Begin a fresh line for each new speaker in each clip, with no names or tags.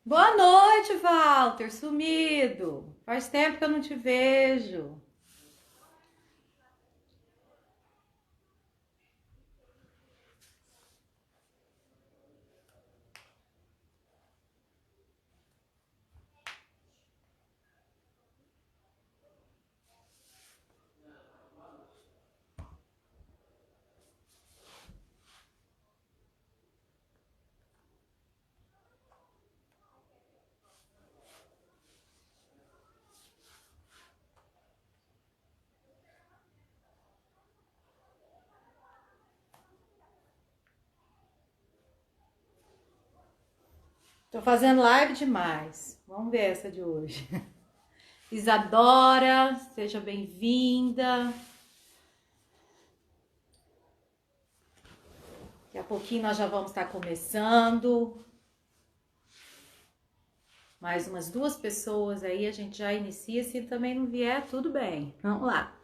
Boa noite, Walter, sumido. Faz tempo que eu não te vejo. Tô fazendo live demais. Vamos ver essa de hoje. Isadora, seja bem-vinda. Daqui a pouquinho nós já vamos estar começando. Mais umas duas pessoas aí, a gente já inicia. Se também não vier, tudo bem. Vamos lá.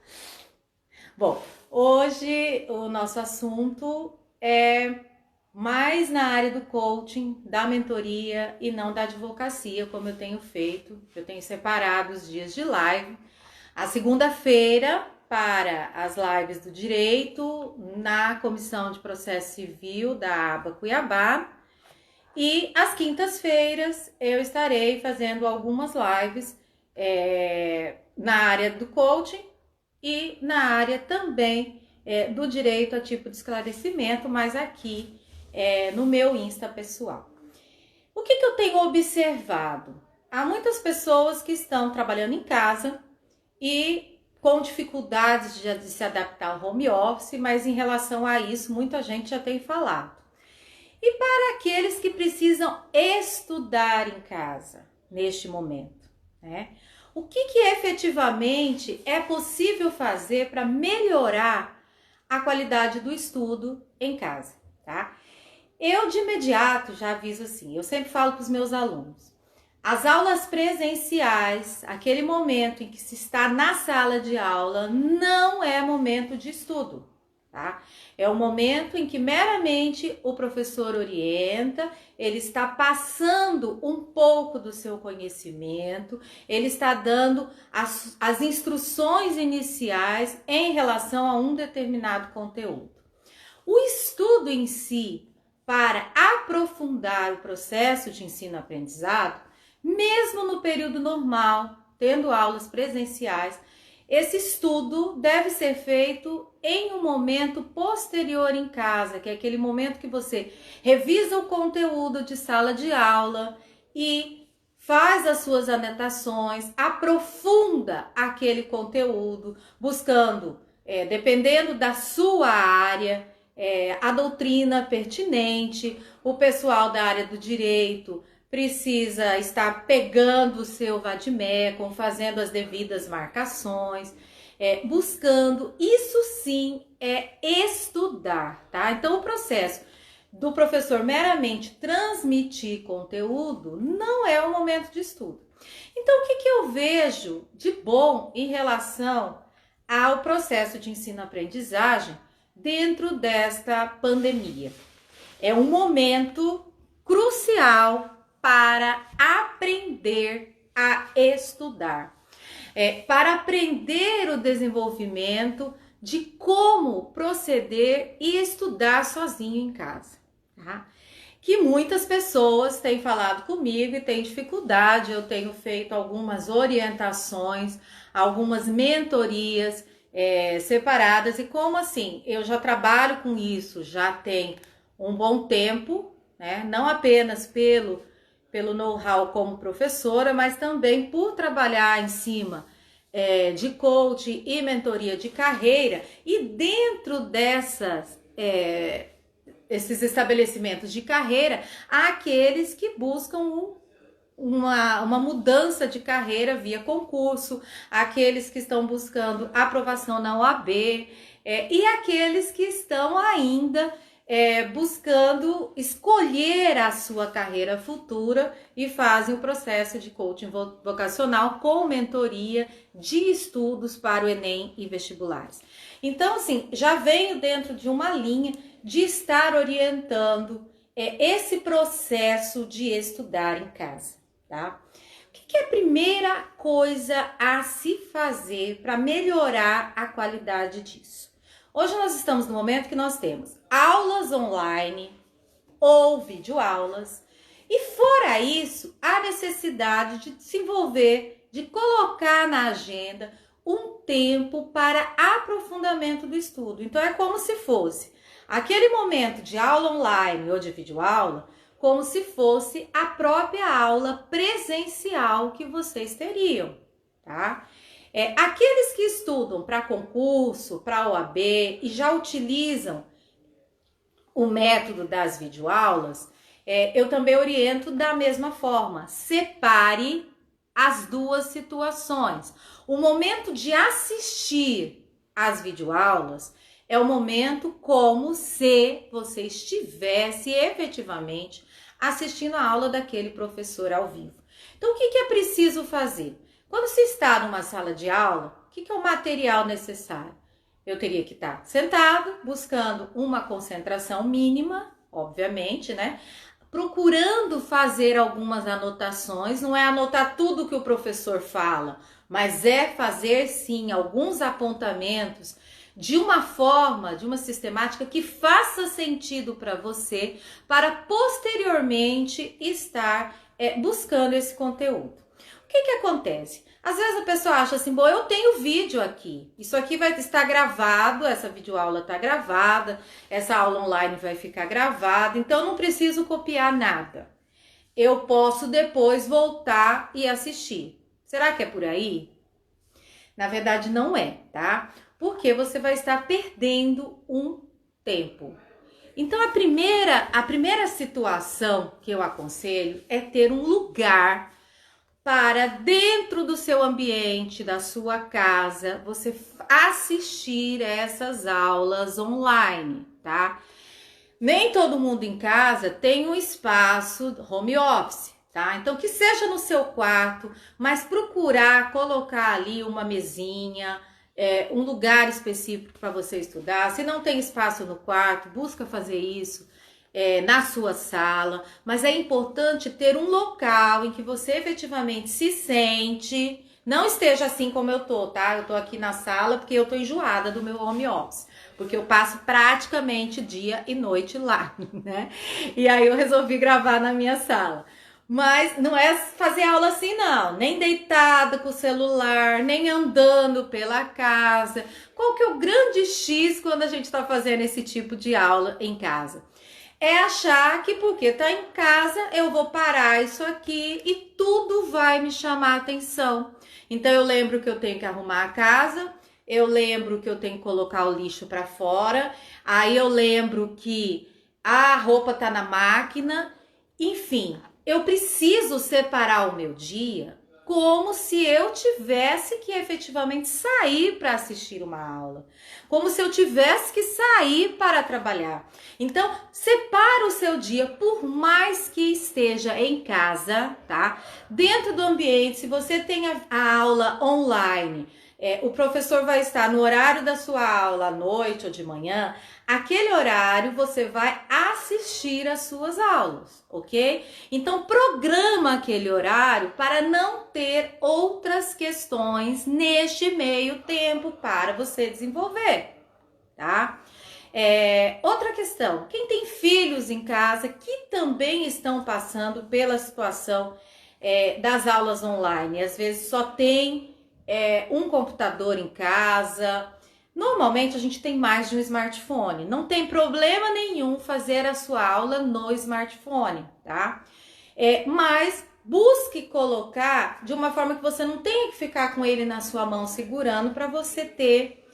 Bom, hoje o nosso assunto é mais na área do coaching, da mentoria e não da advocacia, como eu tenho feito. Eu tenho separado os dias de live. A segunda-feira para as lives do direito na Comissão de Processo Civil da aba Cuiabá. E às quintas-feiras eu estarei fazendo algumas lives na área do coaching e na área também do direito a tipo de esclarecimento, mas aqui no meu Insta pessoal. O que eu tenho observado? Há muitas pessoas que estão trabalhando em casa e com dificuldades de se adaptar ao home office, mas em relação a isso, muita gente já tem falado. E para aqueles que precisam estudar em casa, neste momento, né? O que efetivamente é possível fazer para melhorar a qualidade do estudo em casa, tá? Eu de imediato já aviso assim, eu sempre falo para os meus alunos, as aulas presenciais, aquele momento em que se está na sala de aula, não é momento de estudo, tá? É o momento em que meramente o professor orienta, ele está passando um pouco do seu conhecimento, ele está dando as instruções iniciais em relação a um determinado conteúdo. O estudo em si, para aprofundar o processo de ensino-aprendizado, mesmo no período normal, tendo aulas presenciais, esse estudo deve ser feito em um momento posterior em casa, que é aquele momento que você revisa o conteúdo de sala de aula e faz as suas anotações, aprofunda aquele conteúdo, buscando, dependendo da sua área, a doutrina pertinente. O pessoal da área do direito precisa estar pegando o seu vade-mecum, fazendo as devidas marcações, buscando. Isso sim é estudar, tá? Então o processo do professor meramente transmitir conteúdo não é o momento de estudo. Então o que eu vejo de bom em relação ao processo de ensino-aprendizagem dentro desta pandemia? É um momento crucial para aprender a estudar, para aprender o desenvolvimento de como proceder e estudar sozinho em casa, tá? Que muitas pessoas têm falado comigo e têm dificuldade. Eu tenho feito algumas orientações, algumas mentorias separadas, e como assim, eu já trabalho com isso, já tem um bom tempo, né? Não apenas pelo know-how como professora, mas também por trabalhar em cima de coaching e mentoria de carreira, e dentro esses estabelecimentos de carreira, há aqueles que buscam uma mudança de carreira via concurso, aqueles que estão buscando aprovação na OAB, e aqueles que estão ainda buscando escolher a sua carreira futura e fazem o processo de coaching vocacional com mentoria de estudos para o Enem e vestibulares. Então, assim, já venho dentro de uma linha de estar orientando esse processo de estudar em casa, tá? O que é a primeira coisa a se fazer para melhorar a qualidade disso? Hoje nós estamos no momento que nós temos aulas online ou videoaulas, e fora isso, a necessidade de desenvolver, de colocar na agenda um tempo para aprofundamento do estudo. Então é como se fosse aquele momento de aula online ou de videoaula, como se fosse a própria aula presencial que vocês teriam, tá? Aqueles que estudam para concurso, para OAB e já utilizam o método das videoaulas, eu também oriento da mesma forma. Separe as duas situações. O momento de assistir às videoaulas é o momento como se você estivesse efetivamente assistindo a aula daquele professor ao vivo. Então, o que é preciso fazer? Quando você está numa sala de aula, o que é o material necessário? Eu teria que estar sentado, buscando uma concentração mínima, obviamente, né? Procurando fazer algumas anotações, não é anotar tudo que o professor fala, mas é fazer sim alguns apontamentos de uma forma, de uma sistemática que faça sentido para você, para posteriormente estar buscando esse conteúdo. O que acontece? Às vezes a pessoa acha assim, bom, eu tenho vídeo aqui, isso aqui vai estar gravado, essa videoaula está gravada, essa aula online vai ficar gravada, então não preciso copiar nada. Eu posso depois voltar e assistir. Será que é por aí? Na verdade não é, tá? Porque você vai estar perdendo um tempo. Então a primeira situação que eu aconselho é ter um lugar para dentro do seu ambiente, da sua casa, você assistir essas aulas online, tá? Nem todo mundo em casa tem um espaço home office, tá? Então que seja no seu quarto, mas procurar colocar ali uma mesinha, um lugar específico para você estudar. Se não tem espaço no quarto, busca fazer isso na sua sala, mas é importante ter um local em que você efetivamente se sente, não esteja assim como eu tô, tá? Eu tô aqui na sala porque eu tô enjoada do meu home office, porque eu passo praticamente dia e noite lá, né? E aí eu resolvi gravar na minha sala. Mas não é fazer aula assim não, nem deitada com o celular, nem andando pela casa. Qual que é o grande X quando a gente tá fazendo esse tipo de aula em casa? É achar que porque tá em casa eu vou parar isso aqui e tudo vai me chamar a atenção. Então eu lembro que eu tenho que arrumar a casa, eu lembro que eu tenho que colocar o lixo para fora, aí eu lembro que a roupa tá na máquina, enfim, eu preciso separar o meu dia como se eu tivesse que efetivamente sair para assistir uma aula, como se eu tivesse que sair para trabalhar. Então, separa o seu dia, por mais que esteja em casa, tá? Dentro do ambiente, se você tem a aula online, o professor vai estar no horário da sua aula, à noite ou de manhã, aquele horário você vai assistir às suas aulas, ok? Então, programa aquele horário para não ter outras questões neste meio tempo para você desenvolver, tá? Outra questão, quem tem filhos em casa que também estão passando pela situação das aulas online, às vezes só tem um computador em casa. Normalmente a gente tem mais de um smartphone, não tem problema nenhum fazer a sua aula no smartphone, tá? Mas busque colocar de uma forma que você não tenha que ficar com ele na sua mão segurando, para você ter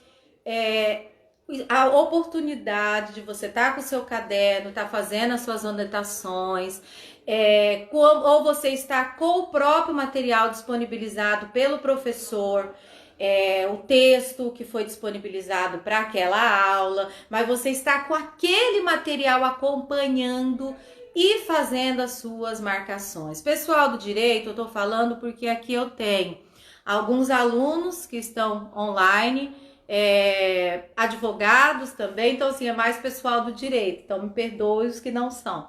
a oportunidade de você estar com o seu caderno, estar fazendo as suas anotações, ou você está com o próprio material disponibilizado pelo professor, o texto que foi disponibilizado para aquela aula, mas você está com aquele material acompanhando e fazendo as suas marcações. Pessoal do direito, eu tô falando porque aqui eu tenho alguns alunos que estão online, advogados também, então assim, é mais pessoal do direito, então me perdoe os que não são.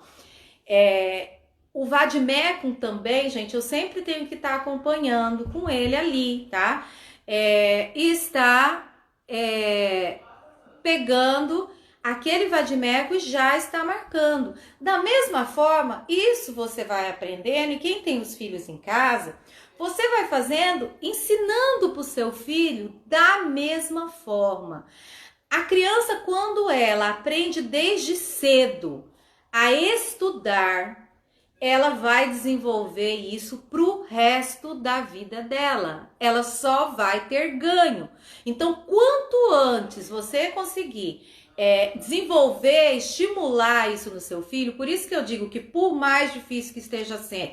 O vade-mecum também, gente, eu sempre tenho que estar acompanhando com ele ali, tá? E está pegando aquele vade-mecum e já está marcando. Da mesma forma, isso você vai aprendendo, e quem tem os filhos em casa, você vai fazendo, ensinando para o seu filho da mesma forma. A criança, quando ela aprende desde cedo a estudar, ela vai desenvolver isso pro resto da vida dela. Ela só vai ter ganho. Então, quanto antes você conseguir desenvolver, estimular isso no seu filho, por isso que eu digo que por mais difícil que esteja sendo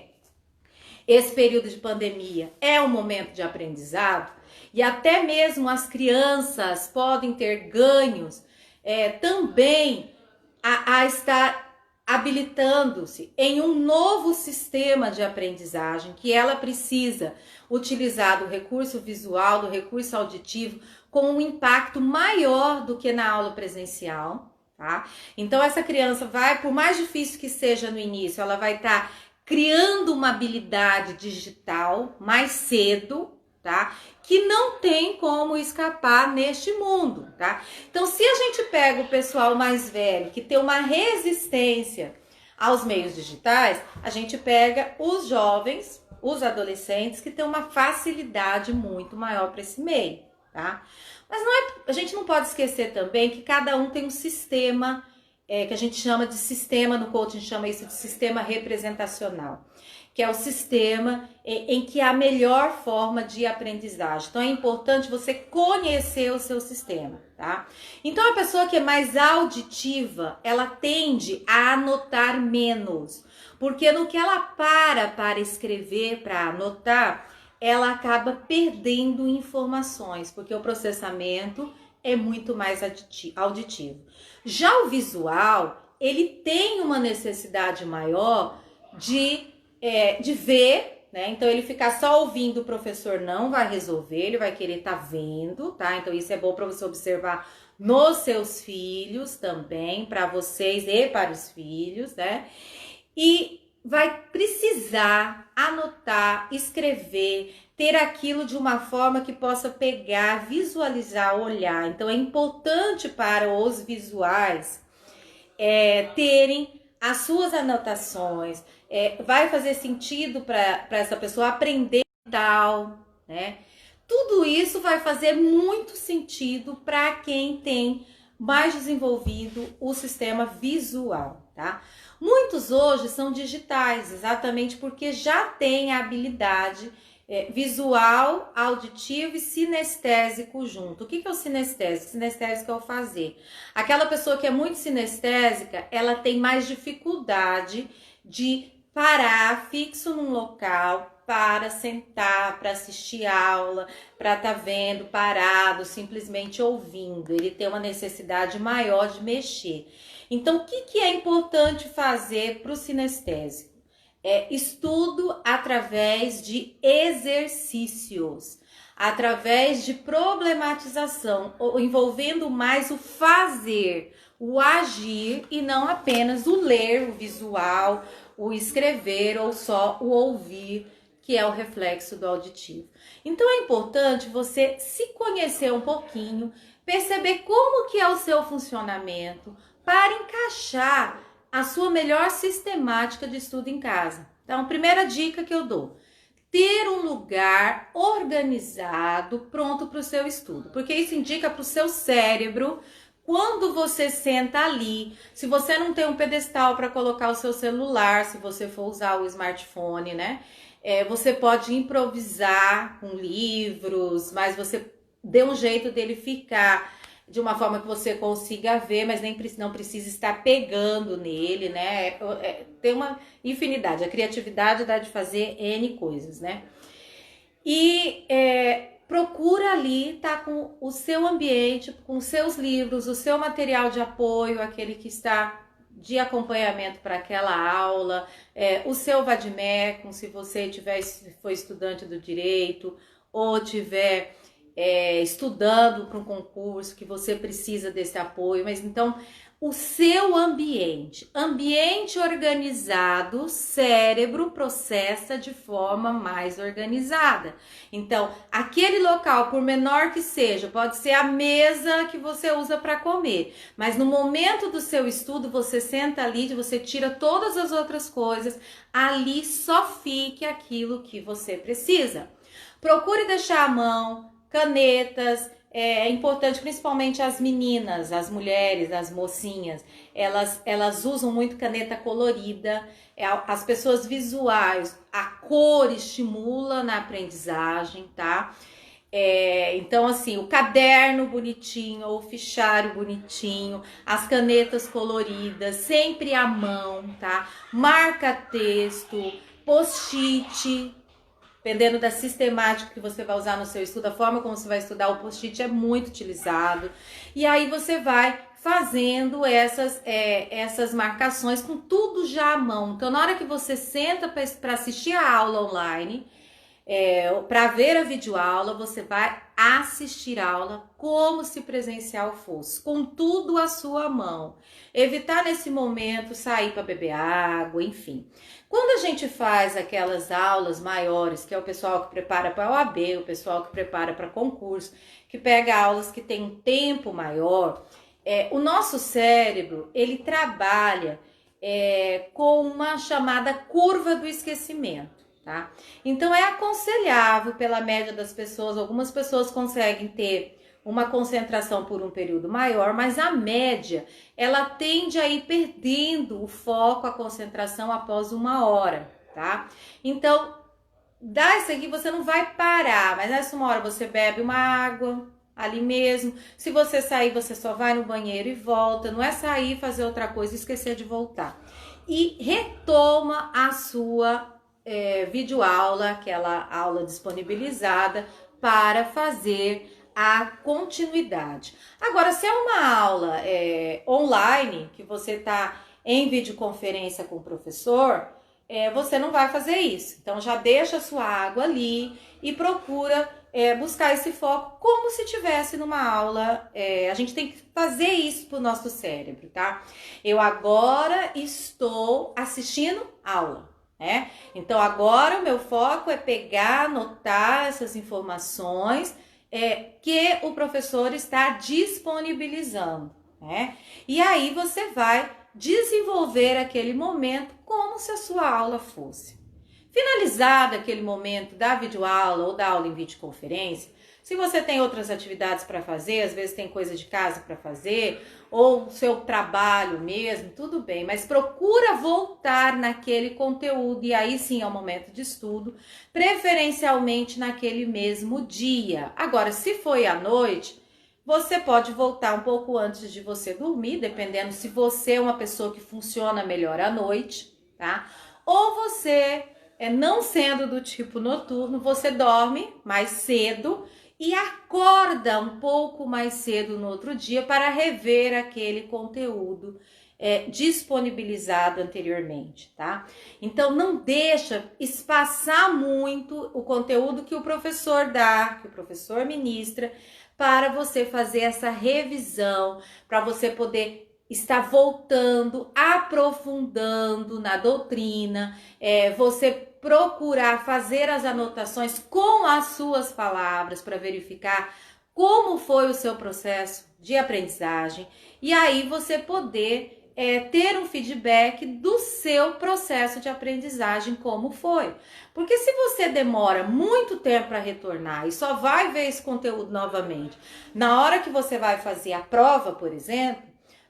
esse período de pandemia, é um momento de aprendizado, e até mesmo as crianças podem ter ganhos também a estar habilitando-se em um novo sistema de aprendizagem, que ela precisa utilizar do recurso visual, do recurso auditivo, com um impacto maior do que na aula presencial, tá? Então essa criança vai, por mais difícil que seja no início, ela vai estar criando uma habilidade digital mais cedo, tá? Que não tem como escapar neste mundo, tá? Então, se a gente pega o pessoal mais velho, que tem uma resistência aos meios digitais, a gente pega os jovens, os adolescentes, que têm uma facilidade muito maior para esse meio, tá? Mas a gente não pode esquecer também que cada um tem um sistema, que a gente chama de sistema, no coaching chama isso de sistema representacional, que é o sistema em que há a melhor forma de aprendizagem. Então é importante você conhecer o seu sistema, tá? Então a pessoa que é mais auditiva, ela tende a anotar menos, porque no que ela para escrever, para anotar, ela acaba perdendo informações, porque o processamento é muito mais auditivo. Já o visual, ele tem uma necessidade maior de ver, né? Então ele ficar só ouvindo o professor não vai resolver, ele vai querer estar vendo, tá? Então isso é bom para você observar nos seus filhos também, para vocês e para os filhos, né? E vai precisar anotar, escrever, ter aquilo de uma forma que possa pegar, visualizar, olhar. Então é importante para os visuais terem as suas anotações, vai fazer sentido para essa pessoa aprender tal, né? Tudo isso vai fazer muito sentido para quem tem mais desenvolvido o sistema visual, tá? Muitos hoje são digitais, exatamente porque já tem a habilidade visual, auditivo e sinestésico junto. O que é o sinestésico? Sinestésico é o fazer. Aquela pessoa que é muito sinestésica, ela tem mais dificuldade de parar fixo num local, para sentar, para assistir aula, para estar vendo, parado, simplesmente ouvindo. Ele tem uma necessidade maior de mexer. Então, o que é importante fazer para o sinestésico? Estudo através de exercícios, através de problematização, envolvendo mais o fazer, o agir e não apenas o ler, o visual, o escrever ou só o ouvir, que é o reflexo do auditivo. Então é importante você se conhecer um pouquinho, perceber como que é o seu funcionamento para encaixar a sua melhor sistemática de estudo em casa. Então, primeira dica que eu dou: ter um lugar organizado, pronto para o seu estudo, porque isso indica para o seu cérebro, quando você senta ali, se você não tem um pedestal para colocar o seu celular, se você for usar o smartphone, né? Você pode improvisar com livros, mas você dê um jeito dele ficar de uma forma que você consiga ver, mas não precisa estar pegando nele, né? Tem uma infinidade. A criatividade dá de fazer N coisas, né? E procura ali estar com o seu ambiente, com os seus livros, o seu material de apoio, aquele que está de acompanhamento para aquela aula, o seu vade-mecum, se você foi estudante do direito ou estudando para um concurso que você precisa desse apoio, mas então o seu ambiente. Ambiente organizado, cérebro processa de forma mais organizada. Então, aquele local, por menor que seja, pode ser a mesa que você usa para comer, mas no momento do seu estudo, você senta ali, você tira todas as outras coisas, ali só fique aquilo que você precisa. Procure deixar à mão canetas. É importante, principalmente as meninas, as mulheres, as mocinhas, elas usam muito caneta colorida, as pessoas visuais, a cor estimula na aprendizagem, tá? Então, assim, o caderno bonitinho, o fichário bonitinho, as canetas coloridas, sempre à mão, tá? Marca-texto, post-it. Dependendo da sistemática que você vai usar no seu estudo, a forma como você vai estudar, o post-it é muito utilizado. E aí você vai fazendo essas marcações com tudo já à mão. Então, na hora que você senta para assistir a aula online, para ver a videoaula, você vai assistir a aula como se presencial fosse, com tudo à sua mão. Evitar nesse momento sair para beber água, enfim. Quando a gente faz aquelas aulas maiores, que é o pessoal que prepara para a OAB, o pessoal que prepara para concurso, que pega aulas que tem um tempo maior, o nosso cérebro, ele trabalha com uma chamada curva do esquecimento. Tá? Então é aconselhável, pela média das pessoas, algumas pessoas conseguem ter uma concentração por um período maior, mas a média, ela tende a ir perdendo o foco, a concentração após 1 hora, tá? Então, dá isso aqui, você não vai parar, mas nessa 1 hora você bebe uma água ali mesmo. Se você sair, você só vai no banheiro e volta, não é sair, fazer outra coisa e esquecer de voltar. E retoma a sua videoaula, aquela aula disponibilizada para fazer a continuidade. Agora, se é uma aula online, que você está em videoconferência com o professor, você não vai fazer isso. Então, já deixa a sua água ali e procura buscar esse foco como se estivesse numa aula. A gente tem que fazer isso para o nosso cérebro, tá? Eu agora estou assistindo aula. Então agora o meu foco é pegar, anotar essas informações que o professor está disponibilizando, E aí você vai desenvolver aquele momento como se a sua aula fosse. Finalizado aquele momento da videoaula ou da aula em videoconferência, se você tem outras atividades para fazer, às vezes tem coisa de casa para fazer, ou seu trabalho mesmo, tudo bem, mas procura voltar naquele conteúdo, e aí sim é o momento de estudo, preferencialmente naquele mesmo dia. Agora, se foi à noite, você pode voltar um pouco antes de você dormir, dependendo se você é uma pessoa que funciona melhor à noite, tá? Ou você, não sendo do tipo noturno, você dorme mais cedo e acorda um pouco mais cedo no outro dia para rever aquele conteúdo disponibilizado anteriormente, tá? Então, não deixa espaçar muito o conteúdo que o professor dá, que o professor ministra, para você fazer essa revisão, para você poder estar voltando, aprofundando na doutrina, você procurar fazer as anotações com as suas palavras para verificar como foi o seu processo de aprendizagem e aí você poder ter um feedback do seu processo de aprendizagem, como foi. Porque se você demora muito tempo para retornar e só vai ver esse conteúdo novamente, na hora que você vai fazer a prova, por exemplo,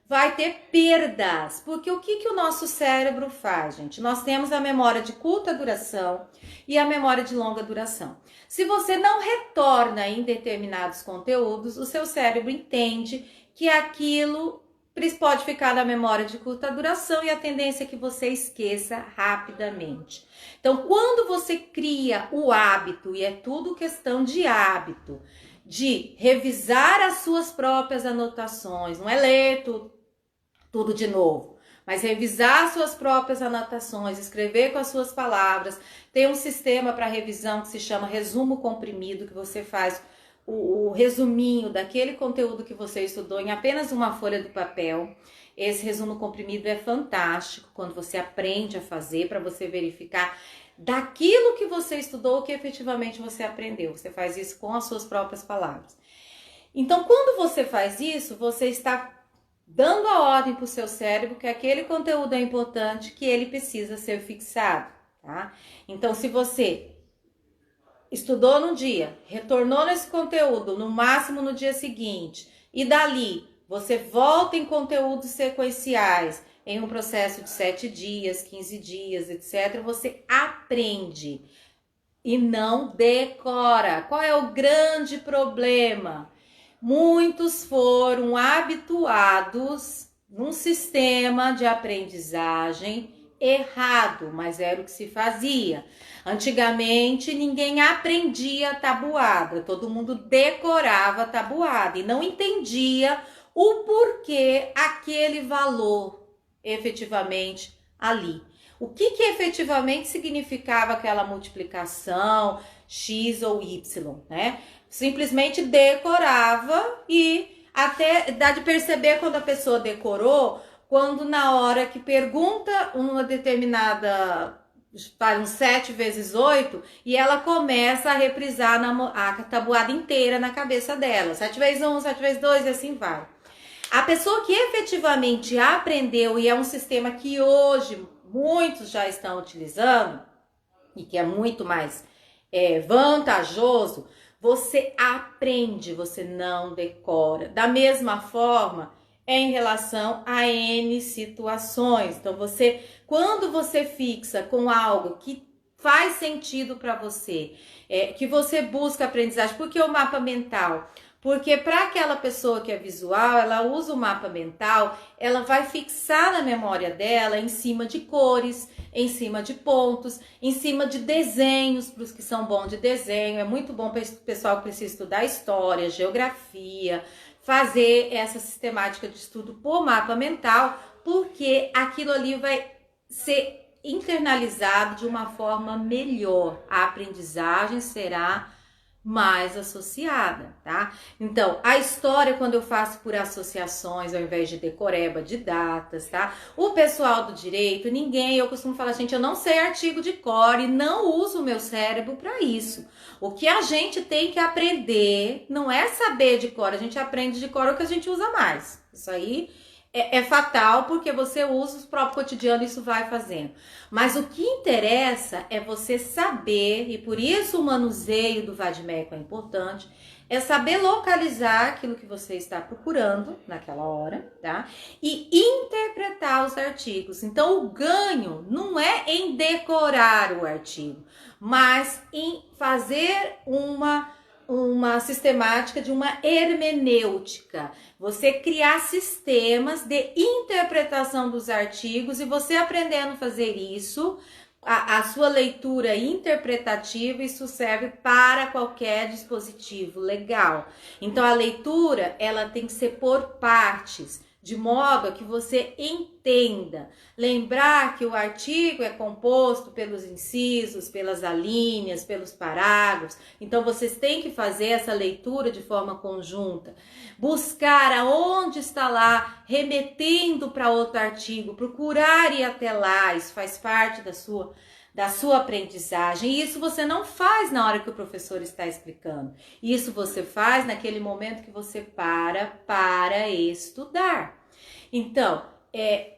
vai ter perdas, porque o que o nosso cérebro faz, gente? Nós temos a memória de curta duração e a memória de longa duração. Se você não retorna em determinados conteúdos, o seu cérebro entende que aquilo pode ficar na memória de curta duração e a tendência é que você esqueça rapidamente. Então, quando você cria o hábito, e é tudo questão de hábito, de revisar as suas próprias anotações, não é ler tudo de novo, mas revisar suas próprias anotações, escrever com as suas palavras. Tem um sistema para revisão que se chama resumo comprimido, que você faz o resuminho daquele conteúdo que você estudou em apenas uma folha do papel. Esse resumo comprimido é fantástico quando você aprende a fazer, para você verificar daquilo que você estudou, o que efetivamente você aprendeu. Você faz isso com as suas próprias palavras. Então, quando você faz isso, você está dando a ordem para o seu cérebro que aquele conteúdo é importante, que ele precisa ser fixado, tá? Então, se você estudou no dia, retornou nesse conteúdo, no máximo no dia seguinte, e dali você volta em conteúdos sequenciais, em um processo de 7 dias, 15 dias, etc., você aprende e não decora. Qual é o grande problema? Muitos foram habituados num sistema de aprendizagem errado, mas era o que se fazia. Antigamente, ninguém aprendia tabuada, todo mundo decorava tabuada e não entendia o porquê aquele valor efetivamente ali. O que efetivamente significava aquela multiplicação x ou y, né? Simplesmente decorava e até dá de perceber quando a pessoa decorou, quando na hora que pergunta uma determinada, faz um 7 vezes 8, e ela começa a reprisar a tabuada inteira na cabeça dela. 7 vezes 1, 7 vezes 2 e assim vai. A pessoa que efetivamente aprendeu, e é um sistema que hoje muitos já estão utilizando, e que é muito mais vantajoso, você aprende, você não decora. Da mesma forma, em relação a N situações. Então, quando você fixa com algo que faz sentido para você, que você busca aprendizagem, porque o mapa mental... Porque para aquela pessoa que é visual, ela usa o mapa mental, ela vai fixar na memória dela em cima de cores, em cima de pontos, em cima de desenhos, para os que são bons de desenho. É muito bom para o pessoal que precisa estudar história, geografia, fazer essa sistemática de estudo por mapa mental, porque aquilo ali vai ser internalizado de uma forma melhor. A aprendizagem será mais associada, tá? Então, a história, quando eu faço por associações, ao invés de decoreba de datas, tá? O pessoal do direito, eu costumo falar, gente, eu não sei artigo de cor e não uso o meu cérebro para isso. O que a gente tem que aprender não é saber de cor, a gente aprende de cor o que a gente usa mais. Isso aí é fatal, porque você usa o próprio cotidiano e isso vai fazendo. Mas o que interessa é você saber, e por isso o manuseio do vade-mecum é importante, é saber localizar aquilo que você está procurando naquela hora, tá? E interpretar os artigos. Então, o ganho não é em decorar o artigo, mas em fazer uma sistemática de uma hermenêutica. Você criar sistemas de interpretação dos artigos, e você aprendendo a fazer isso, a sua leitura interpretativa, isso serve para qualquer dispositivo legal. Então, a leitura, ela tem que ser por partes, de modo a que você entenda. Lembrar que o artigo é composto pelos incisos, pelas alíneas, pelos parágrafos. Então, vocês têm que fazer essa leitura de forma conjunta. Buscar aonde está lá, remetendo para outro artigo, procurar ir até lá, isso faz parte da sua aprendizagem. E isso você não faz na hora que o professor está explicando. Isso você faz naquele momento que você para estudar. Então,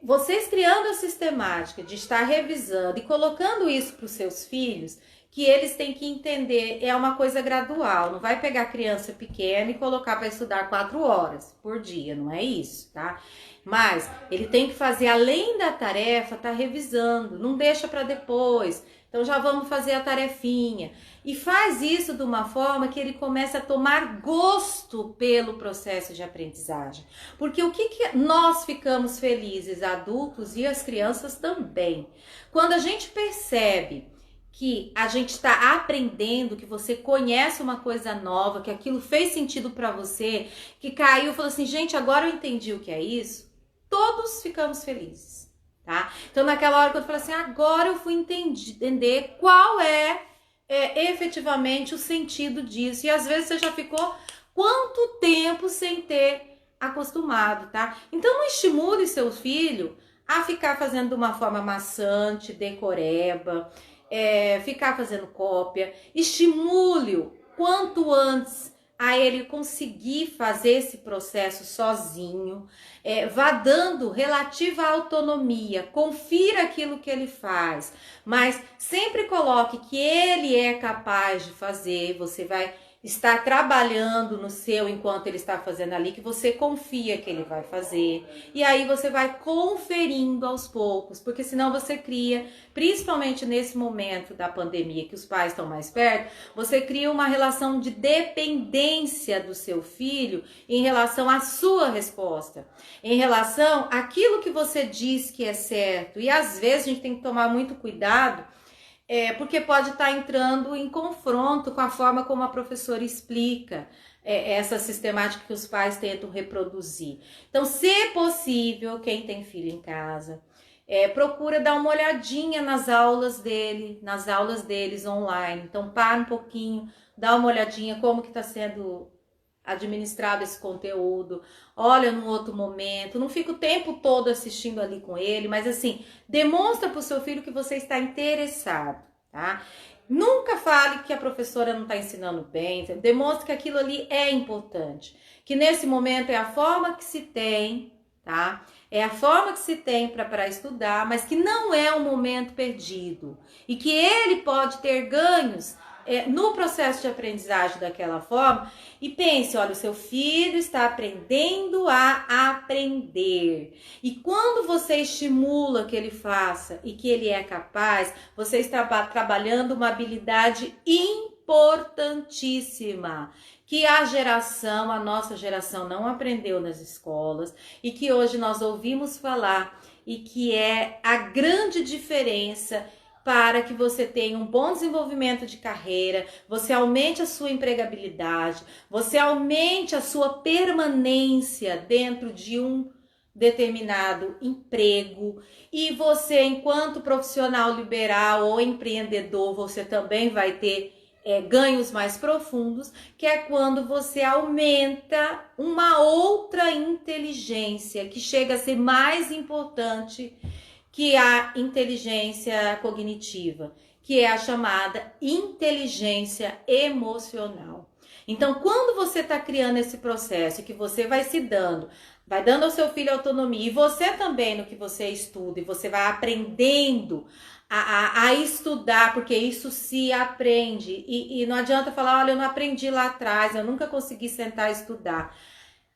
vocês criando a sistemática de estar revisando e colocando isso para os seus filhos, que eles têm que entender, é uma coisa gradual. Não vai pegar criança pequena e colocar para estudar 4 horas por dia, não é isso, tá? Mas ele tem que fazer, além da tarefa, tá revisando, não deixa para depois. Então já vamos fazer a tarefinha. E faz isso de uma forma que ele comece a tomar gosto pelo processo de aprendizagem. Porque o que nós ficamos felizes, adultos e as crianças também, quando a gente percebe que a gente está aprendendo, que você conhece uma coisa nova, que aquilo fez sentido para você, que caiu e falou assim, gente, agora eu entendi o que é isso, todos ficamos felizes, tá? Então, naquela hora que eu falei assim, agora eu fui entender qual é efetivamente o sentido disso. E às vezes você já ficou quanto tempo sem ter acostumado, tá? Então não estimule seu filho a ficar fazendo de uma forma maçante, decoreba, ficar fazendo cópia. Estimule-o quanto antes a ele conseguir fazer esse processo sozinho, vá dando relativa autonomia, confira aquilo que ele faz, mas sempre coloque que ele é capaz de fazer, você vai estar trabalhando no seu enquanto ele está fazendo ali, que você confia que ele vai fazer, e aí você vai conferindo aos poucos, porque senão você cria, principalmente nesse momento da pandemia, que os pais estão mais perto, você cria uma relação de dependência do seu filho em relação à sua resposta, em relação àquilo que você diz que é certo, e às vezes a gente tem que tomar muito cuidado, porque pode estar entrando em confronto com a forma como a professora explica essa sistemática que os pais tentam reproduzir. Então, se possível, quem tem filho em casa, procura dar uma olhadinha nas aulas deles online. Então, para um pouquinho, dá uma olhadinha como que está sendo administrado esse conteúdo, olha num outro momento, não fica o tempo todo assistindo ali com ele, mas assim, demonstra para o seu filho que você está interessado, tá? Nunca fale que a professora não está ensinando bem, demonstre que aquilo ali é importante, que nesse momento é a forma que se tem, tá? É a forma que se tem para estudar, mas que não é um momento perdido e que ele pode ter ganhos no processo de aprendizagem daquela forma. E pense, olha, o seu filho está aprendendo a aprender. E quando você estimula que ele faça e que ele é capaz, você está trabalhando uma habilidade importantíssima, que a nossa geração não aprendeu nas escolas e que hoje nós ouvimos falar e que é a grande diferença para que você tenha um bom desenvolvimento de carreira, você aumente a sua empregabilidade, você aumente a sua permanência dentro de um determinado emprego e você, enquanto profissional liberal ou empreendedor, você também vai ter ganhos mais profundos, que é quando você aumenta uma outra inteligência que chega a ser mais importante que a inteligência cognitiva, que é a chamada inteligência emocional. Então, quando você está criando esse processo, que você vai dando ao seu filho autonomia, e você também no que você estuda, e você vai aprendendo a estudar, porque isso se aprende, e não adianta falar, olha, eu não aprendi lá atrás, eu nunca consegui sentar e estudar.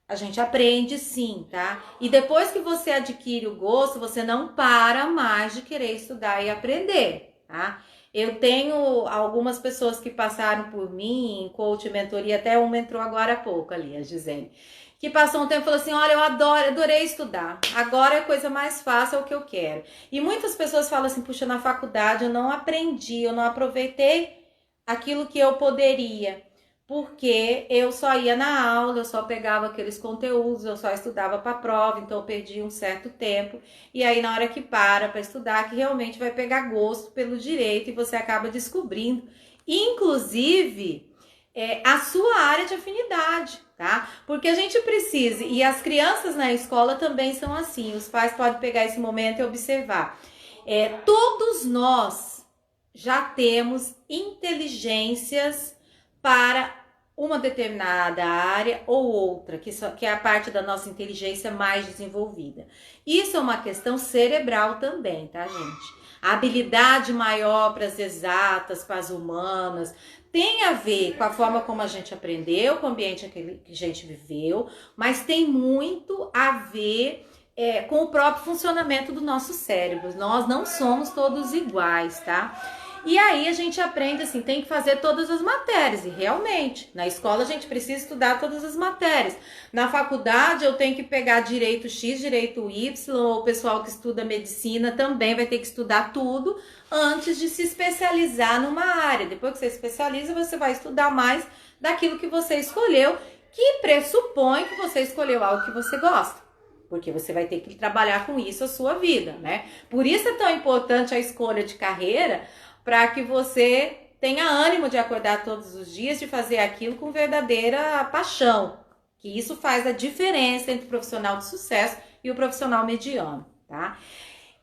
A gente aprende sim, tá? E depois que você adquire o gosto, você não para mais de querer estudar e aprender, tá? Eu tenho algumas pessoas que passaram por mim em coach, mentoria, até uma entrou agora há pouco ali, a Gisele, que passou um tempo e falou assim, olha, eu adorei estudar, agora é a coisa mais fácil, é o que eu quero. E muitas pessoas falam assim, puxa, na faculdade eu não aprendi, eu não aproveitei aquilo que eu poderia, porque eu só ia na aula, eu só pegava aqueles conteúdos, eu só estudava para a prova, então eu perdi um certo tempo. E aí na hora que para estudar, que realmente vai pegar gosto pelo direito e você acaba descobrindo, inclusive, a sua área de afinidade, tá? Porque a gente precisa, e as crianças na escola também são assim, os pais podem pegar esse momento e observar. Todos nós já temos inteligências para uma determinada área ou outra, que é a parte da nossa inteligência mais desenvolvida. Isso é uma questão cerebral também, tá, gente? A habilidade maior para as exatas, para as humanas, tem a ver com a forma como a gente aprendeu, com o ambiente que a gente viveu, mas tem muito a ver com o próprio funcionamento do nosso cérebro. Nós não somos todos iguais, tá? E aí a gente aprende assim, tem que fazer todas as matérias, e realmente, na escola a gente precisa estudar todas as matérias. Na faculdade eu tenho que pegar direito X, direito Y, ou o pessoal que estuda medicina também vai ter que estudar tudo antes de se especializar numa área. Depois que você especializa, você vai estudar mais daquilo que você escolheu, que pressupõe que você escolheu algo que você gosta. Porque você vai ter que trabalhar com isso a sua vida, né? Por isso é tão importante a escolha de carreira, para que você tenha ânimo de acordar todos os dias, de fazer aquilo com verdadeira paixão. Que isso faz a diferença entre o profissional de sucesso e o profissional mediano, tá?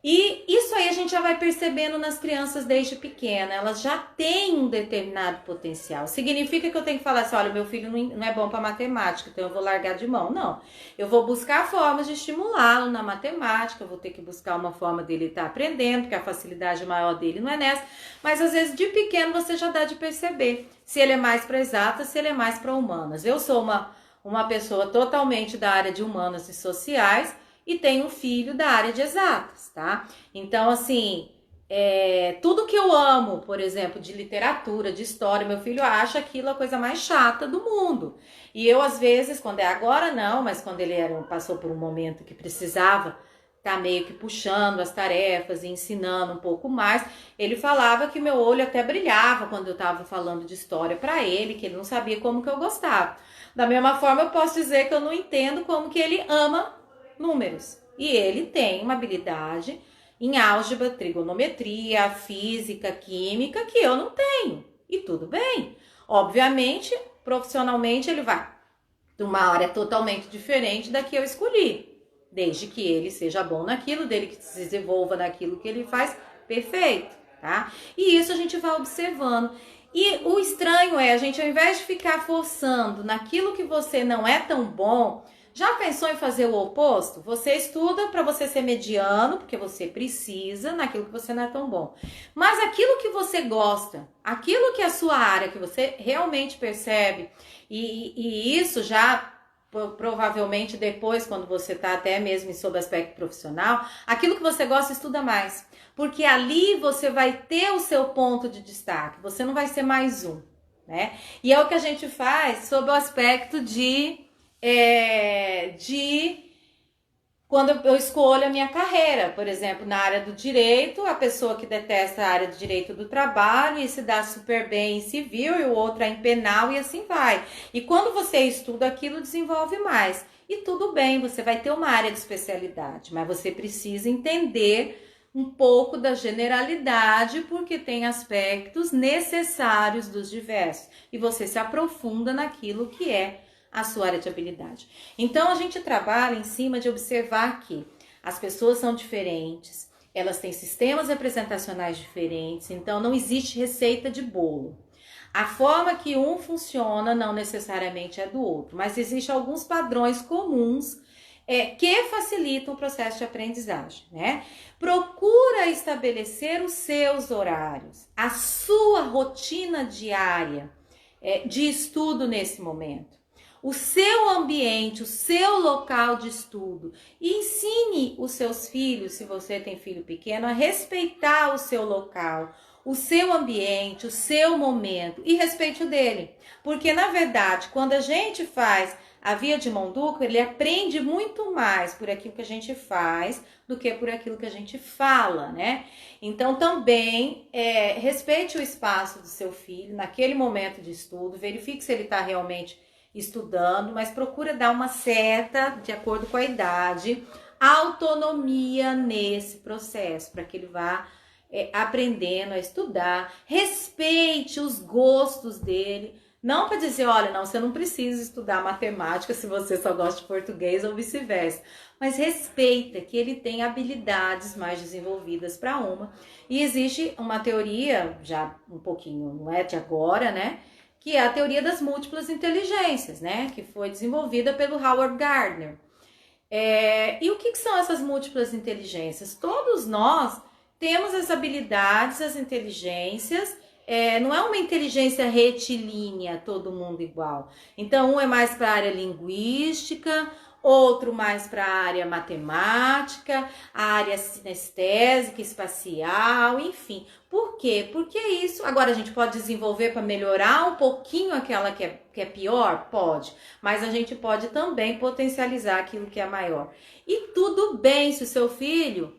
E isso aí a gente já vai percebendo nas crianças desde pequena, elas já têm um determinado potencial. Significa que eu tenho que falar assim, olha, meu filho não é bom para matemática, então eu vou largar de mão. Não, eu vou buscar formas de estimulá-lo na matemática, eu vou ter que buscar uma forma dele estar aprendendo, porque a facilidade maior dele não é nessa. Mas às vezes de pequeno você já dá de perceber se ele é mais para exatas, se ele é mais para humanas. Eu sou uma pessoa totalmente da área de humanas e sociais, e tem um filho da área de exatas, tá? Então, assim, tudo que eu amo, por exemplo, de literatura, de história, meu filho acha aquilo a coisa mais chata do mundo. E eu, às vezes, quando é agora não, mas quando ele passou por um momento que precisava tá meio que puxando as tarefas e ensinando um pouco mais, ele falava que meu olho até brilhava quando eu tava falando de história para ele, que ele não sabia como que eu gostava. Da mesma forma, eu posso dizer que eu não entendo como que ele ama números. E ele tem uma habilidade em álgebra, trigonometria, física, química, que eu não tenho. E tudo bem. Obviamente, profissionalmente, ele vai de uma área totalmente diferente da que eu escolhi. Desde que ele seja bom naquilo, dele que se desenvolva naquilo que ele faz, perfeito, tá? E isso a gente vai observando. E o estranho é, a gente ao invés de ficar forçando naquilo que você não é tão bom, já pensou em fazer o oposto? Você estuda para você ser mediano, porque você precisa naquilo que você não é tão bom. Mas aquilo que você gosta, aquilo que é a sua área, que você realmente percebe, e isso já provavelmente depois, quando você está até mesmo sob aspecto profissional, aquilo que você gosta, estuda mais. Porque ali você vai ter o seu ponto de destaque, você não vai ser mais um, né? E é o que a gente faz sob o aspecto de quando eu escolho a minha carreira, por exemplo, na área do direito, a pessoa que detesta a área do direito do trabalho e se dá super bem em civil e o outro é em penal e assim vai. E quando você estuda aquilo, desenvolve mais. E tudo bem, você vai ter uma área de especialidade, mas você precisa entender um pouco da generalidade, porque tem aspectos necessários dos diversos. E você se aprofunda naquilo que é a sua área de habilidade. Então, a gente trabalha em cima de observar que as pessoas são diferentes, elas têm sistemas representacionais diferentes, então não existe receita de bolo. A forma que um funciona não necessariamente é do outro, mas existem alguns padrões comuns que facilitam o processo de aprendizagem, né? Procura estabelecer os seus horários, a sua rotina diária de estudo nesse momento. O seu ambiente, o seu local de estudo. E ensine os seus filhos, se você tem filho pequeno, a respeitar o seu local, o seu ambiente, o seu momento e respeite o dele. Porque, na verdade, quando a gente faz a via de mão dupla, ele aprende muito mais por aquilo que a gente faz do que por aquilo que a gente fala, né? Então, também, respeite o espaço do seu filho naquele momento de estudo, verifique se ele está realmente estudando, mas procura dar uma certa, de acordo com a idade, autonomia nesse processo, para que ele vá aprendendo a estudar. Respeite os gostos dele, não para dizer, olha, não, você não precisa estudar matemática se você só gosta de português ou vice-versa, mas respeita que ele tem habilidades mais desenvolvidas para uma. E existe uma teoria, já um pouquinho, não é de agora, né? Que é a teoria das múltiplas inteligências, né? Que foi desenvolvida pelo Howard Gardner. E o que são essas múltiplas inteligências? Todos nós temos as habilidades, as inteligências, não é uma inteligência retilínea, todo mundo igual. Então, um é mais para a área linguística, outro mais para a área matemática, a área sinestésica, espacial, enfim. Por quê? Porque isso, agora a gente pode desenvolver para melhorar um pouquinho aquela que é pior? Pode, mas a gente pode também potencializar aquilo que é maior. E tudo bem se o seu filho,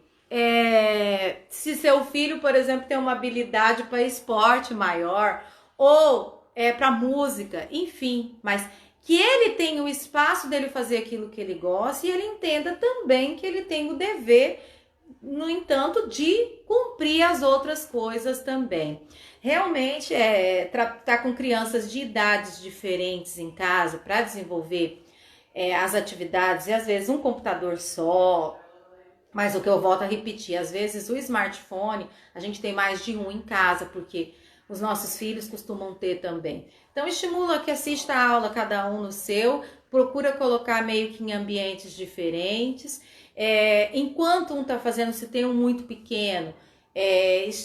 por exemplo, tem uma habilidade para esporte maior, ou para música, enfim, mas que ele tenha o espaço dele fazer aquilo que ele gosta e ele entenda também que ele tem o dever no entanto, de cumprir as outras coisas também. Realmente, tá com crianças de idades diferentes em casa para desenvolver as atividades, e às vezes um computador só, mas o que eu volto a repetir, às vezes o smartphone, a gente tem mais de um em casa, porque os nossos filhos costumam ter também. Então estimula que assista a aula, cada um no seu, procura colocar meio que em ambientes diferentes. Enquanto um está fazendo, se tem um muito pequeno,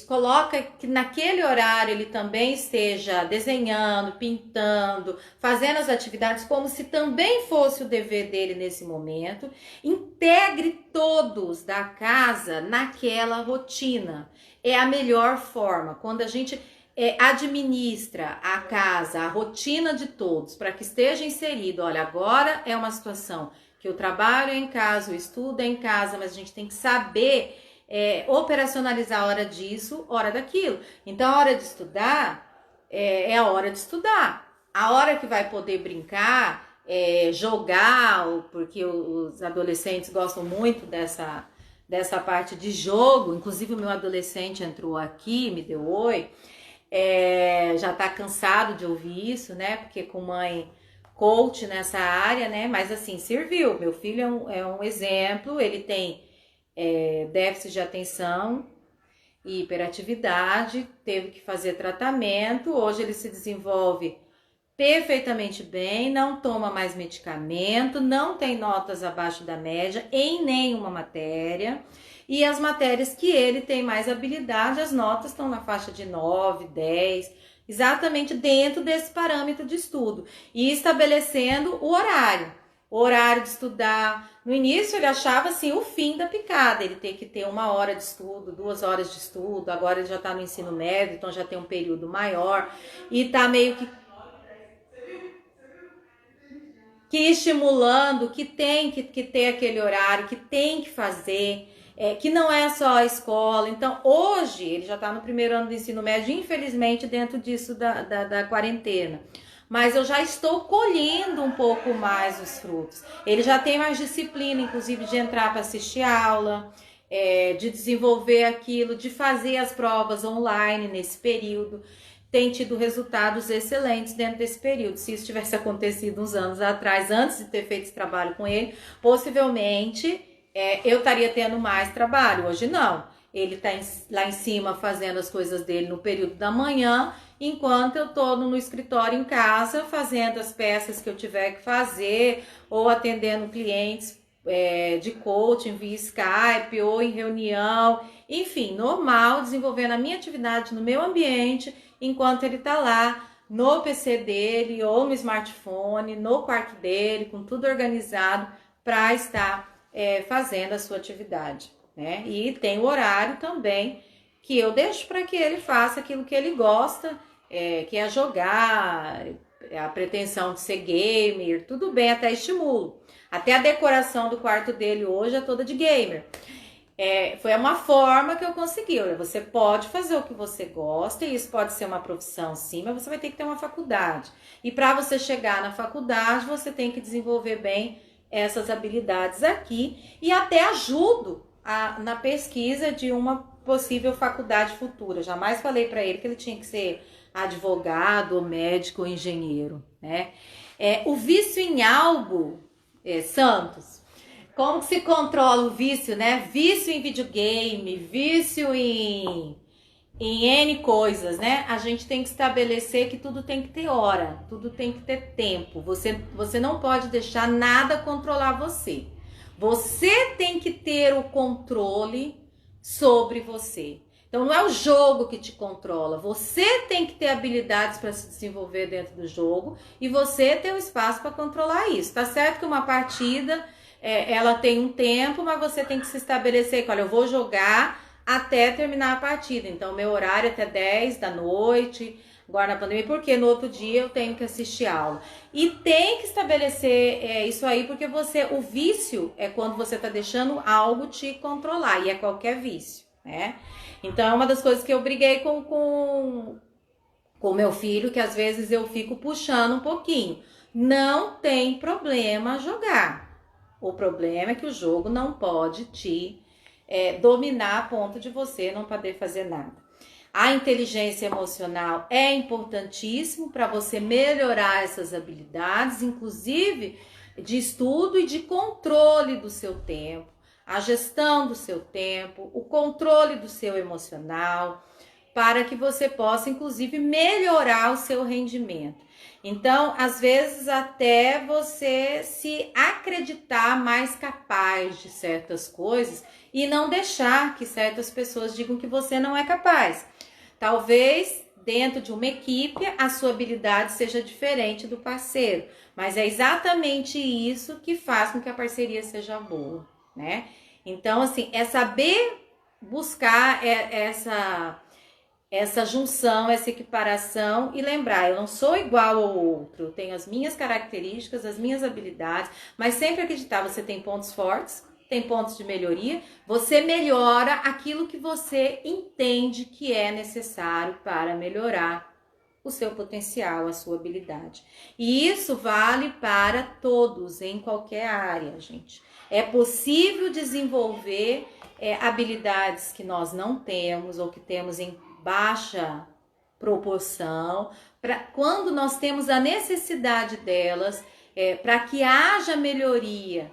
coloca que naquele horário ele também esteja desenhando, pintando, fazendo as atividades como se também fosse o dever dele nesse momento. Integre todos da casa naquela rotina. É a melhor forma. Quando a gente administra a casa, a rotina de todos, para que esteja inserido, olha, agora é uma situação que o trabalho é em casa, o estudo é em casa, mas a gente tem que saber operacionalizar a hora disso, hora daquilo. Então, a hora de estudar é a hora de estudar. A hora que vai poder brincar, jogar, porque os adolescentes gostam muito dessa parte de jogo. Inclusive, o meu adolescente entrou aqui, me deu oi. Já tá cansado de ouvir isso, né? Porque com mãe coach nessa área, né? Mas assim, serviu. Meu filho é um exemplo, ele tem déficit de atenção e hiperatividade, teve que fazer tratamento, hoje ele se desenvolve perfeitamente bem, não toma mais medicamento, não tem notas abaixo da média em nenhuma matéria, e as matérias que ele tem mais habilidade, as notas estão na faixa de 9, 10, exatamente dentro desse parâmetro de estudo, e estabelecendo o horário de estudar. No início ele achava assim o fim da picada, ele tem que ter 1 hora de estudo, 2 horas de estudo, agora ele já está no ensino médio, então já tem um período maior, e está meio que estimulando, que tem que ter aquele horário, que tem que fazer, que não é só a escola. Então, hoje, ele já está no primeiro ano do ensino médio, infelizmente, dentro disso da quarentena. Mas eu já estou colhendo um pouco mais os frutos. Ele já tem mais disciplina, inclusive, de entrar para assistir aula, de desenvolver aquilo, de fazer as provas online nesse período. Tem tido resultados excelentes dentro desse período. Se isso tivesse acontecido uns anos atrás, antes de ter feito esse trabalho com ele, possivelmente eu estaria tendo mais trabalho. Hoje não. Ele está lá em cima fazendo as coisas dele no período da manhã, enquanto eu estou no escritório em casa fazendo as peças que eu tiver que fazer, ou atendendo clientes de coaching via Skype ou em reunião, enfim, normal, desenvolvendo a minha atividade no meu ambiente, enquanto ele tá lá no PC dele ou no smartphone, no quarto dele, com tudo organizado para estar fazendo a sua atividade, né? E tem o horário também que eu deixo para que ele faça aquilo que ele gosta, que é jogar, a pretensão de ser gamer, tudo bem, até estimulo. Até a decoração do quarto dele hoje é toda de gamer. Foi uma forma que eu consegui. Olha, você pode fazer o que você gosta, e isso pode ser uma profissão sim, mas você vai ter que ter uma faculdade. E para você chegar na faculdade, você tem que desenvolver bem essas habilidades aqui, e até ajudo na pesquisa de uma possível faculdade futura. Jamais falei para ele que ele tinha que ser advogado, ou médico, ou engenheiro, né? O vício em algo, Santos, como que se controla o vício, né? Vício em videogame, vício em N coisas, né? A gente tem que estabelecer que tudo tem que ter hora, tudo tem que ter tempo. Você não pode deixar nada controlar você. Você tem que ter o controle sobre você. Então não é o jogo que te controla. Você tem que ter habilidades para se desenvolver dentro do jogo, e você ter o espaço para controlar isso. Tá certo que uma partida ela tem um tempo, mas você tem que se estabelecer que, olha, eu vou jogar até terminar a partida. Então, meu horário é até 10 da noite, agora na pandemia, porque no outro dia eu tenho que assistir aula. E tem que estabelecer isso aí, porque o vício é quando você tá deixando algo te controlar, e é qualquer vício, né? Então, é uma das coisas que eu briguei com meu filho, que às vezes eu fico puxando um pouquinho. Não tem problema jogar. O problema é que o jogo não pode te dominar a ponto de você não poder fazer nada. A inteligência emocional é importantíssimo para você melhorar essas habilidades, inclusive de estudo e de controle do seu tempo, a gestão do seu tempo, o controle do seu emocional, para que você possa, inclusive, melhorar o seu rendimento. Então, às vezes, até você se acreditar mais capaz de certas coisas e não deixar que certas pessoas digam que você não é capaz. Talvez, dentro de uma equipe, a sua habilidade seja diferente do parceiro, mas é exatamente isso que faz com que a parceria seja boa, né? Então, assim, é saber buscar essa junção, essa equiparação e lembrar, eu não sou igual ao outro, eu tenho as minhas características, as minhas habilidades, mas sempre acreditar, você tem pontos fortes, tem pontos de melhoria, você melhora aquilo que você entende que é necessário para melhorar o seu potencial, a sua habilidade. E isso vale para todos, em qualquer área, gente. É possível desenvolver habilidades que nós não temos ou que temos em baixa proporção, quando nós temos a necessidade delas, para que haja melhoria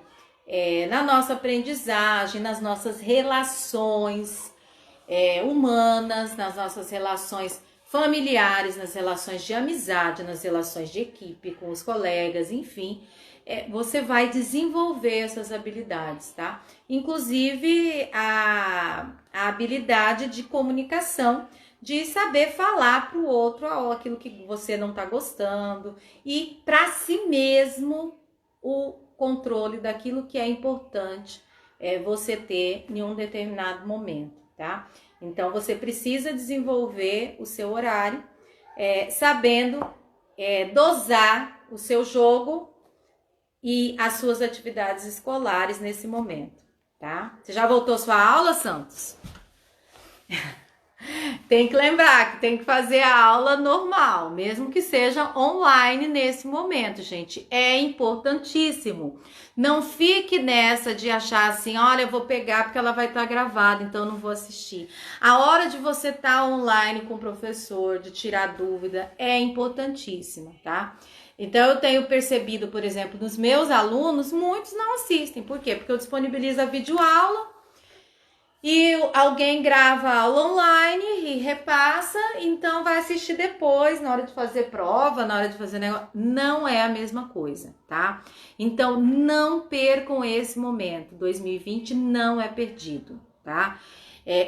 na nossa aprendizagem, nas nossas relações humanas, nas nossas relações familiares, nas relações de amizade, nas relações de equipe, com os colegas, enfim, você vai desenvolver essas habilidades, tá? Inclusive a habilidade de comunicação, de saber falar para o outro aquilo que você não está gostando e para si mesmo o controle daquilo que é importante você ter em um determinado momento, tá? Então, você precisa desenvolver o seu horário, sabendo dosar o seu jogo e as suas atividades escolares nesse momento, tá? Você já voltou à sua aula, Santos? Tem que lembrar que tem que fazer a aula normal, mesmo que seja online nesse momento, gente. É importantíssimo. Não fique nessa de achar assim, olha, eu vou pegar porque ela vai estar gravada, então eu não vou assistir. A hora de você estar online com o professor, de tirar dúvida, é importantíssima, tá? Então eu tenho percebido, por exemplo, nos meus alunos, muitos não assistem. Por quê? Porque eu disponibilizo a videoaula, e alguém grava a aula online e repassa, então vai assistir depois, na hora de fazer prova, na hora de fazer negócio. Não é a mesma coisa, tá? Então, não percam esse momento. 2020 não é perdido, tá?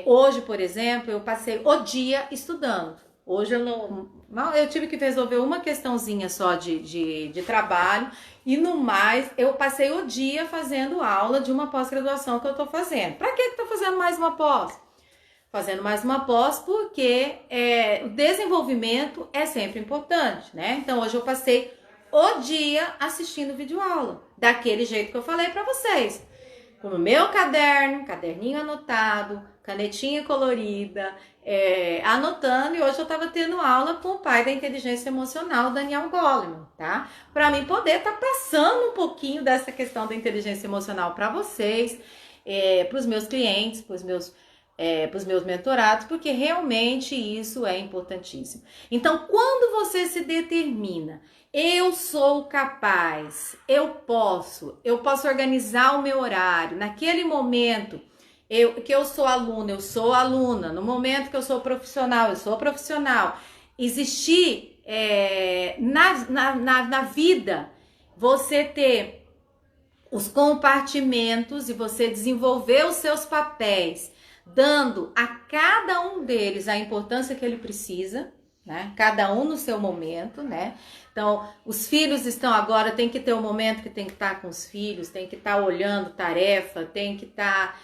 Hoje, por exemplo, eu passei o dia estudando. Hoje eu tive que resolver uma questãozinha só de trabalho. E no mais, eu passei o dia fazendo aula de uma pós-graduação que eu tô fazendo. Pra que eu tô fazendo mais uma pós? Fazendo mais uma pós porque o desenvolvimento é sempre importante, né? Então, hoje eu passei o dia assistindo videoaula, daquele jeito que eu falei pra vocês. Com o meu caderninho anotado, canetinha colorida, anotando, e hoje eu tava tendo aula com o pai da inteligência emocional, Daniel Goleman, tá? Para mim poder estar passando um pouquinho dessa questão da inteligência emocional para vocês, para os meus clientes, para os meus mentorados, porque realmente isso é importantíssimo. Então, quando você se determina, eu sou capaz, eu posso organizar o meu horário, naquele momento que eu sou aluna, eu sou aluna, no momento que eu sou profissional, eu sou profissional. Existir na vida, você ter os compartimentos e você desenvolver os seus papéis, dando a cada um deles a importância que ele precisa, né? Cada um no seu momento, né? Então, os filhos estão agora, tem que ter um momento que tem que estar com os filhos, tem que estar olhando tarefa, tem que estar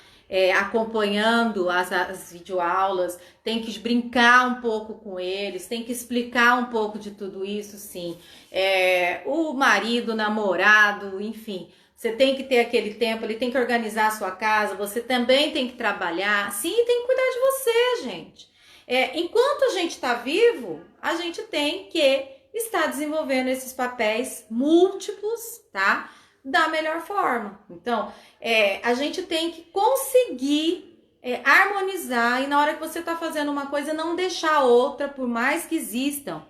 acompanhando as videoaulas, tem que brincar um pouco com eles, tem que explicar um pouco de tudo isso, sim. O marido, o namorado, enfim, você tem que ter aquele tempo, ele tem que organizar a sua casa, você também tem que trabalhar, sim, tem que cuidar de você, gente. Enquanto a gente está vivo, a gente tem que estar desenvolvendo esses papéis múltiplos, tá? Da melhor forma. Então, a gente tem que conseguir harmonizar, e na hora que você está fazendo uma coisa, não deixar a outra, por mais que existam,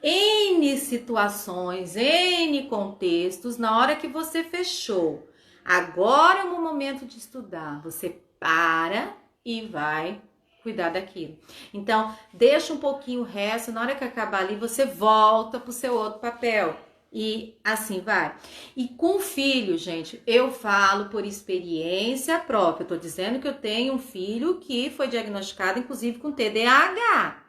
N situações, N contextos, na hora que você fechou, agora é o momento de estudar, você para e vai cuidar daquilo. Então, deixa um pouquinho o resto, na hora que acabar ali, você volta pro seu outro papel. E assim vai. E com filho, gente, eu falo por experiência própria. Eu tô dizendo que eu tenho um filho que foi diagnosticado, inclusive, com TDAH.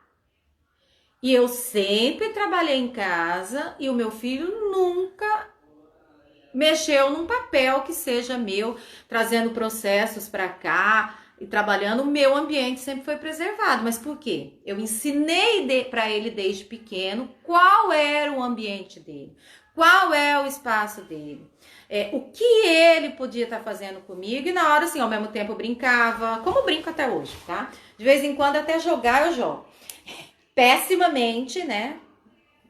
E eu sempre trabalhei em casa e o meu filho nunca mexeu num papel que seja meu, trazendo processos para cá e trabalhando. O meu ambiente sempre foi preservado. Mas por quê? Eu ensinei para ele desde pequeno qual era o ambiente dele, qual é o espaço dele, o que ele podia estar fazendo comigo. E na hora, assim, ao mesmo tempo eu brincava, como eu brinco até hoje, tá? De vez em quando até jogar eu jogo. Pessimamente, né?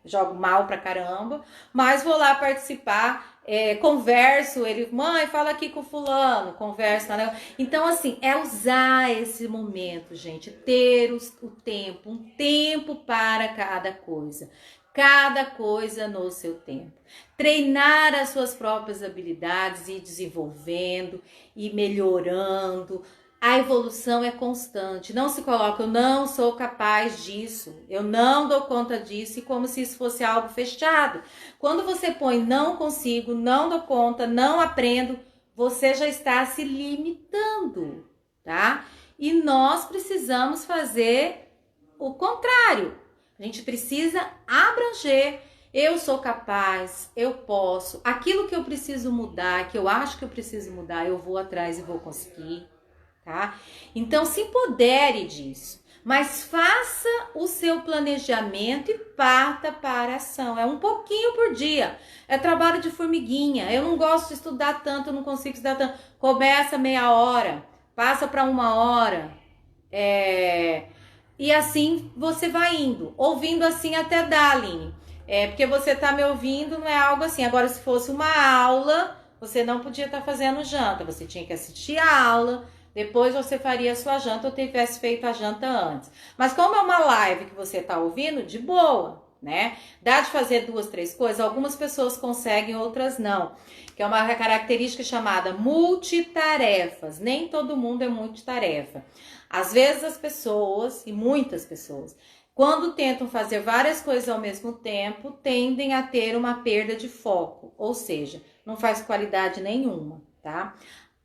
Jogo mal pra caramba, mas vou lá participar, converso, ele, mãe, fala aqui com fulano, conversa, né? Então, assim, usar esse momento, gente, ter o tempo, um tempo para cada coisa no seu tempo. Treinar as suas próprias habilidades e ir desenvolvendo e melhorando. A evolução é constante. Não se coloca, eu não sou capaz disso, eu não dou conta disso, e como se isso fosse algo fechado. Quando você põe não consigo, não dou conta, não aprendo, você já está se limitando, tá? E nós precisamos fazer o contrário. A gente precisa abranger. Eu sou capaz, eu posso. Aquilo que eu preciso mudar, que eu acho que eu preciso mudar, eu vou atrás e vou conseguir. Tá? Então se empodere disso, mas faça o seu planejamento e parta para a ação. É um pouquinho por dia, é trabalho de formiguinha. Eu não gosto de estudar tanto, eu não consigo estudar tanto. Começa meia hora, passa para 1 hora, e assim você vai indo, ouvindo assim até dar, Aline. Porque você tá me ouvindo, não é algo assim. Agora, se fosse uma aula, você não podia estar fazendo janta, você tinha que assistir a aula. Depois você faria a sua janta ou tivesse feito a janta antes. Mas como é uma live que você tá ouvindo, de boa, né? Dá de fazer 2, 3 coisas. Algumas pessoas conseguem, outras não. Que é uma característica chamada multitarefas. Nem todo mundo é multitarefa. Às vezes as pessoas, e muitas pessoas, quando tentam fazer várias coisas ao mesmo tempo, tendem a ter uma perda de foco. Ou seja, não faz qualidade nenhuma, tá?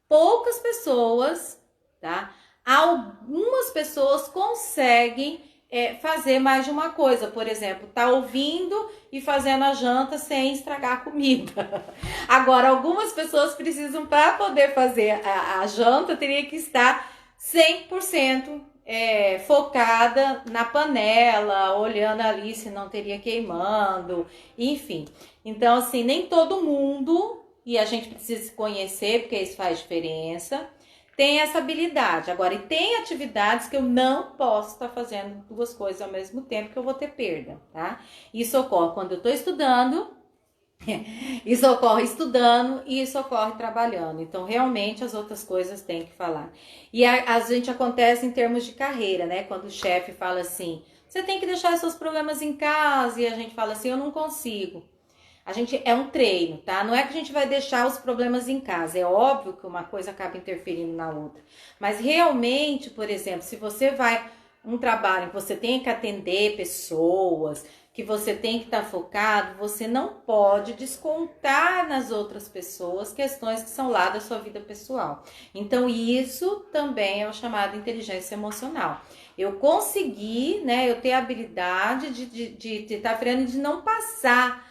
Poucas pessoas, tá? Algumas pessoas conseguem fazer mais de uma coisa. Por exemplo, tá ouvindo e fazendo a janta sem estragar a comida. Agora, algumas pessoas precisam, para poder fazer a janta, teria que estar 100% focada na panela, olhando ali se não teria queimando, enfim. Então, assim, nem todo mundo, e a gente precisa se conhecer, porque isso faz diferença, tem essa habilidade. Agora, e tem atividades que eu não posso estar fazendo 2 coisas ao mesmo tempo, que eu vou ter perda, tá? Isso ocorre quando eu estou estudando, isso ocorre estudando e isso ocorre trabalhando. Então, realmente, as outras coisas têm que falar. E a gente acontece em termos de carreira, né? Quando o chefe fala assim, você tem que deixar seus problemas em casa, e a gente fala assim, eu não consigo. A gente é um treino, tá? Não é que a gente vai deixar os problemas em casa. É óbvio que uma coisa acaba interferindo na outra. Mas realmente, por exemplo, se você vai um trabalho que você tem que atender pessoas, que você tem que estar focado, você não pode descontar nas outras pessoas questões que são lá da sua vida pessoal. Então, isso também é o chamado inteligência emocional. Eu consegui, né? Eu ter a habilidade de estar freando, de não passar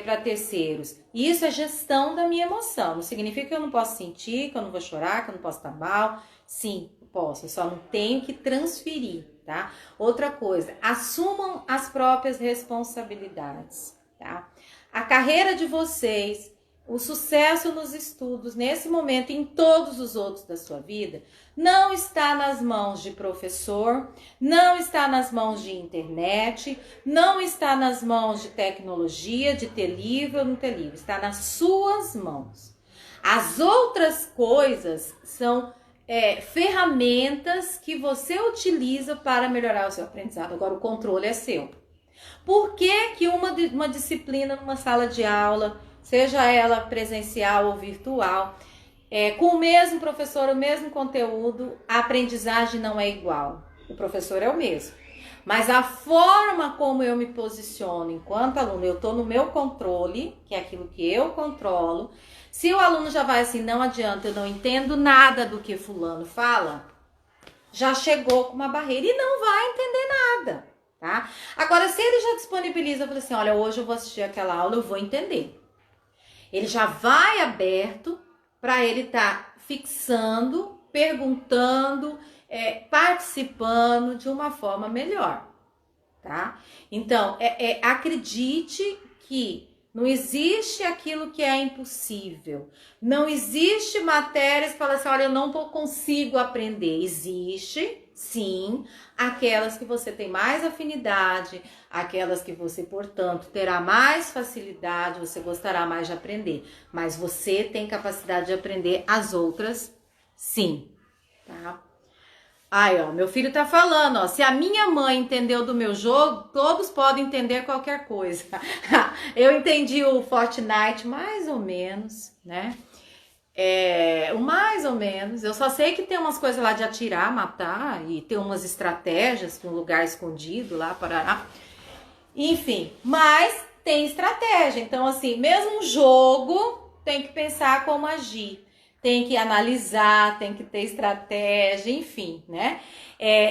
para terceiros. Isso é gestão da minha emoção. Não significa que eu não posso sentir, que eu não vou chorar, que eu não posso estar mal. Sim, posso. Eu só não tenho que transferir, tá? Outra coisa, assumam as próprias responsabilidades, tá? A carreira de vocês, o sucesso nos estudos, nesse momento e em todos os outros da sua vida, não está nas mãos de professor, não está nas mãos de internet, não está nas mãos de tecnologia, de ter livro ou não ter livro, está nas suas mãos. As outras coisas são ferramentas que você utiliza para melhorar o seu aprendizado. Agora, o controle é seu. Por que que uma disciplina numa sala de aula, seja ela presencial ou virtual, com o mesmo professor, o mesmo conteúdo, a aprendizagem não é igual? O professor é o mesmo. Mas a forma como eu me posiciono enquanto aluno, eu estou no meu controle, que é aquilo que eu controlo. Se o aluno já vai assim, não adianta, eu não entendo nada do que fulano fala, já chegou com uma barreira e não vai entender nada, tá? Agora, se ele já disponibiliza, fala assim, olha, hoje eu vou assistir aquela aula, eu vou entender. Ele já vai aberto para ele estar fixando, perguntando, participando de uma forma melhor, tá? Então, acredite que não existe aquilo que é impossível. Não existe matérias que falam assim, olha, eu não consigo aprender. Existe, sim, aquelas que você tem mais afinidade, aquelas que você, portanto, terá mais facilidade, você gostará mais de aprender. Mas você tem capacidade de aprender as outras, sim, tá? Ai, ó, meu filho tá falando, ó, se a minha mãe entendeu do meu jogo, todos podem entender qualquer coisa. Eu entendi o Fortnite mais ou menos, né? O mais ou menos. Eu só sei que tem umas coisas lá de atirar, matar, e tem umas estratégias com um lugar escondido lá, para. Enfim, mas tem estratégia. Então, assim, mesmo um jogo tem que pensar como agir. Tem que analisar, tem que ter estratégia, enfim, né?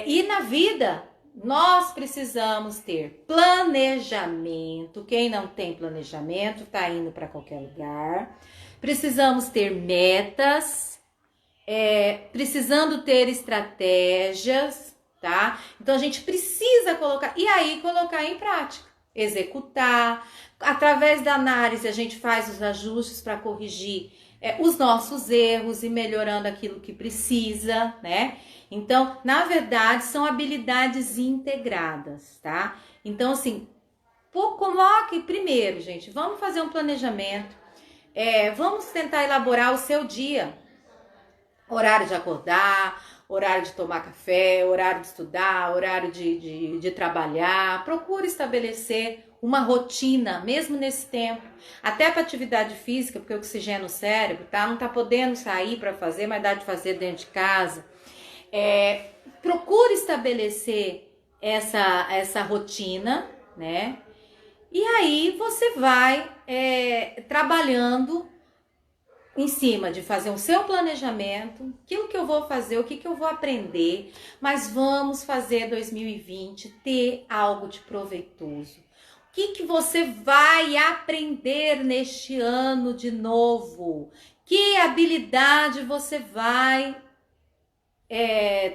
E na vida, nós precisamos ter planejamento. Quem não tem planejamento tá indo para qualquer lugar. Precisamos ter metas, precisando ter estratégias, tá? Então a gente precisa colocar em prática, executar. Através da análise a gente faz os ajustes para corrigir os nossos erros e melhorando aquilo que precisa, né? Então, na verdade, são habilidades integradas, tá? Então, assim, coloque primeiro, gente, vamos fazer um planejamento, vamos tentar elaborar o seu dia, horário de acordar, horário de tomar café, horário de estudar, horário de trabalhar. Procure estabelecer uma rotina, mesmo nesse tempo, até para atividade física, porque oxigena o cérebro, tá? Não tá podendo sair para fazer, mas dá de fazer dentro de casa. Procure estabelecer essa rotina, né? E aí você vai trabalhando em cima de fazer o seu planejamento, aquilo que eu vou fazer, o que eu vou aprender, mas vamos fazer 2020 ter algo de proveitoso. O que você vai aprender neste ano de novo? Que habilidade você vai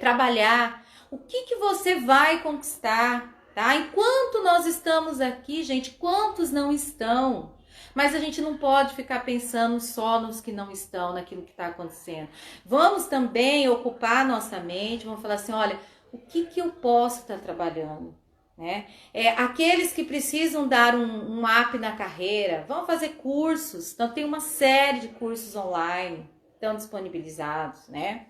trabalhar? O que você vai conquistar? Tá? Enquanto nós estamos aqui, gente, quantos não estão? Mas a gente não pode ficar pensando só nos que não estão, naquilo que está acontecendo. Vamos também ocupar nossa mente, vamos falar assim, olha, o que eu posso estar trabalhando? Né? Aqueles que precisam dar um up na carreira, vão fazer cursos. Então tem uma série de cursos online, estão disponibilizados, né?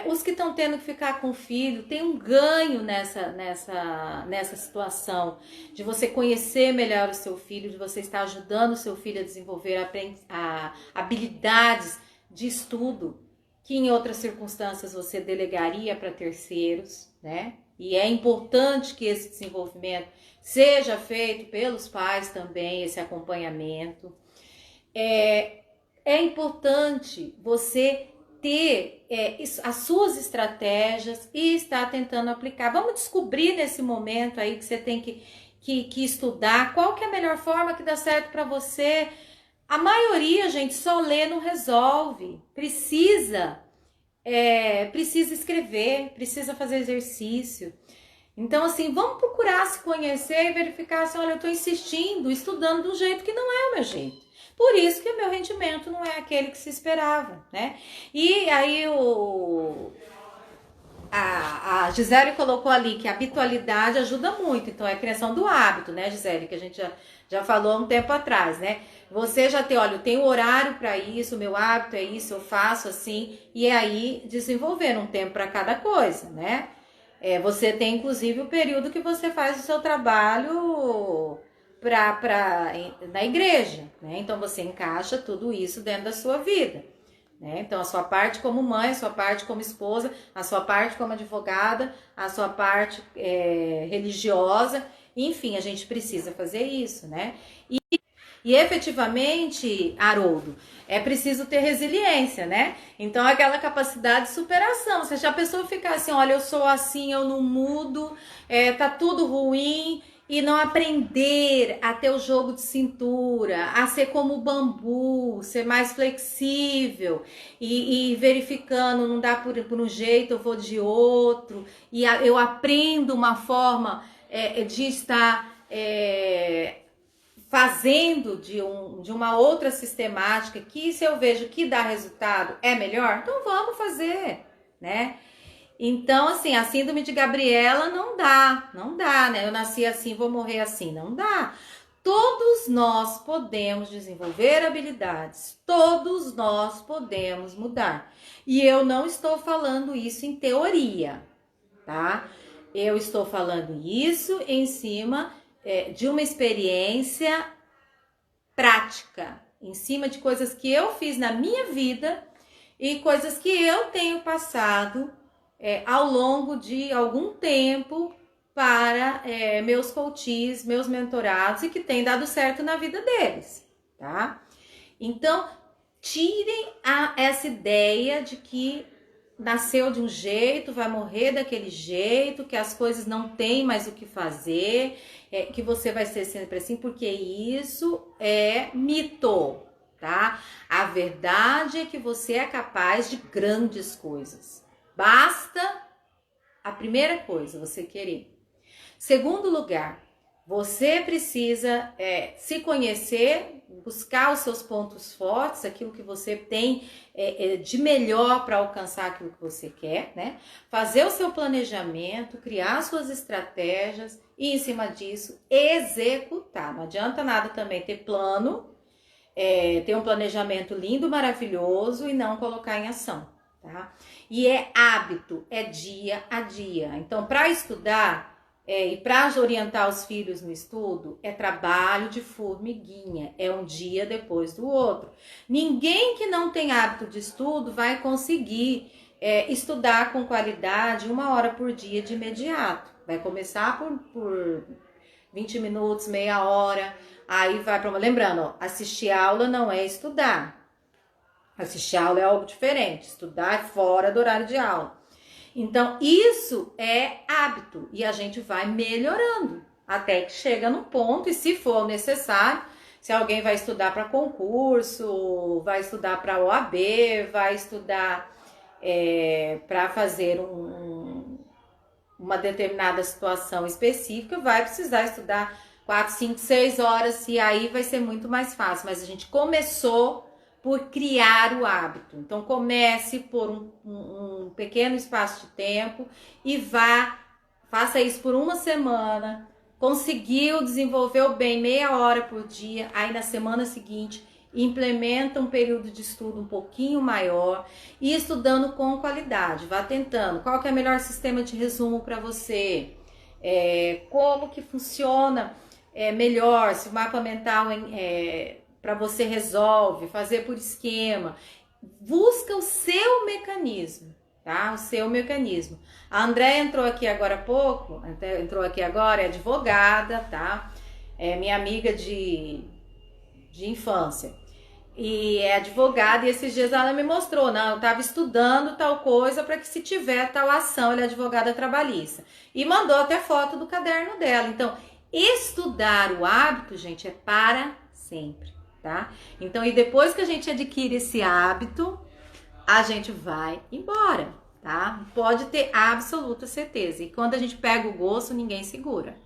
Os que estão tendo que ficar com o filho, tem um ganho nessa situação de você conhecer melhor o seu filho, de você estar ajudando o seu filho a desenvolver habilidades de estudo que em outras circunstâncias você delegaria para terceiros, né? E é importante que esse desenvolvimento seja feito pelos pais também, esse acompanhamento. É importante você ter as suas estratégias e estar tentando aplicar. Vamos descobrir nesse momento aí que você tem que estudar qual que é a melhor forma que dá certo para você. A maioria, gente, só lê não resolve. Precisa escrever, precisa fazer exercício. Então, assim, vamos procurar se conhecer e verificar assim, olha, eu estou insistindo, estudando do jeito que não é o meu jeito. Por isso que o meu rendimento não é aquele que se esperava, né? E aí a Gisele colocou ali que a habitualidade ajuda muito, então é a criação do hábito, né, Gisele, que a gente já falou há um tempo atrás, né? Você já tem, olha, eu tenho horário para isso, o meu hábito é isso, eu faço assim, e aí desenvolver um tempo para cada coisa, né? Você tem, inclusive, o período que você faz o seu trabalho na igreja, né? Então, você encaixa tudo isso dentro da sua vida, né? Então, a sua parte como mãe, a sua parte como esposa, a sua parte como advogada, a sua parte religiosa, enfim, a gente precisa fazer isso, né? E efetivamente, Haroldo, é preciso ter resiliência, né? Então, aquela capacidade de superação. Se a pessoa ficar assim, olha, eu sou assim, eu não mudo, tá tudo ruim, e não aprender a ter o jogo de cintura, a ser como o bambu, ser mais flexível e verificando, não dá por um jeito, eu vou de outro, e eu aprendo uma forma de estar fazendo de uma outra sistemática que, se eu vejo que dá resultado, é melhor, então vamos fazer, né? Então, assim, a síndrome de Gabriela não dá, né? Eu nasci assim, vou morrer assim, não dá. Todos nós podemos desenvolver habilidades, todos nós podemos mudar. E eu não estou falando isso em teoria, tá? Eu estou falando isso em cima de uma experiência prática, em cima de coisas que eu fiz na minha vida e coisas que eu tenho passado ao longo de algum tempo para meus coaches, meus mentorados e que tem dado certo na vida deles, tá? Então, tirem essa ideia de que nasceu de um jeito, vai morrer daquele jeito, que as coisas não tem mais o que fazer, que você vai ser sempre assim, porque isso é mito, tá? A verdade é que você é capaz de grandes coisas. Basta a primeira coisa, você querer. Segundo lugar, você precisa se conhecer, buscar os seus pontos fortes, aquilo que você tem de melhor para alcançar aquilo que você quer, né? Fazer o seu planejamento, criar suas estratégias e, em cima disso, executar. Não adianta nada também ter plano, ter um planejamento lindo, maravilhoso e não colocar em ação, tá? E é hábito, é dia a dia. Então, para estudar e para orientar os filhos no estudo, é trabalho de formiguinha, é um dia depois do outro. Ninguém que não tem hábito de estudo vai conseguir estudar com qualidade 1 hora por dia de imediato. Vai começar por 20 minutos, meia hora, aí vai para uma... Lembrando, ó, assistir aula não é estudar. Assistir aula é algo diferente, estudar é fora do horário de aula. Então, isso é hábito e a gente vai melhorando até que chega no ponto, e se for necessário, se alguém vai estudar para concurso, vai estudar para OAB, vai estudar para fazer uma determinada situação específica, vai precisar estudar 4, 5, 6 horas e aí vai ser muito mais fácil. Mas a gente começou por criar o hábito. Então, comece por um pequeno espaço de tempo e faça isso por 1 semana. Conseguiu, desenvolveu bem meia hora por dia, aí na semana seguinte implementa um período de estudo um pouquinho maior e estudando com qualidade. Vá tentando. Qual que é o melhor sistema de resumo para você? Como que funciona melhor? Se o mapa mental para você resolve, fazer por esquema. Busca o seu mecanismo, tá? O seu mecanismo. A Andréia entrou aqui agora há pouco, é advogada, tá? É minha amiga de infância. E é advogada, e esses dias ela me mostrou, não, eu estava estudando tal coisa para que se tiver tal ação, ela é advogada trabalhista. E mandou até foto do caderno dela. Então, estudar o hábito, gente, é para sempre, tá? Então, e depois que a gente adquire esse hábito, a gente vai embora, tá? Pode ter absoluta certeza. E quando a gente pega o gosto, ninguém segura.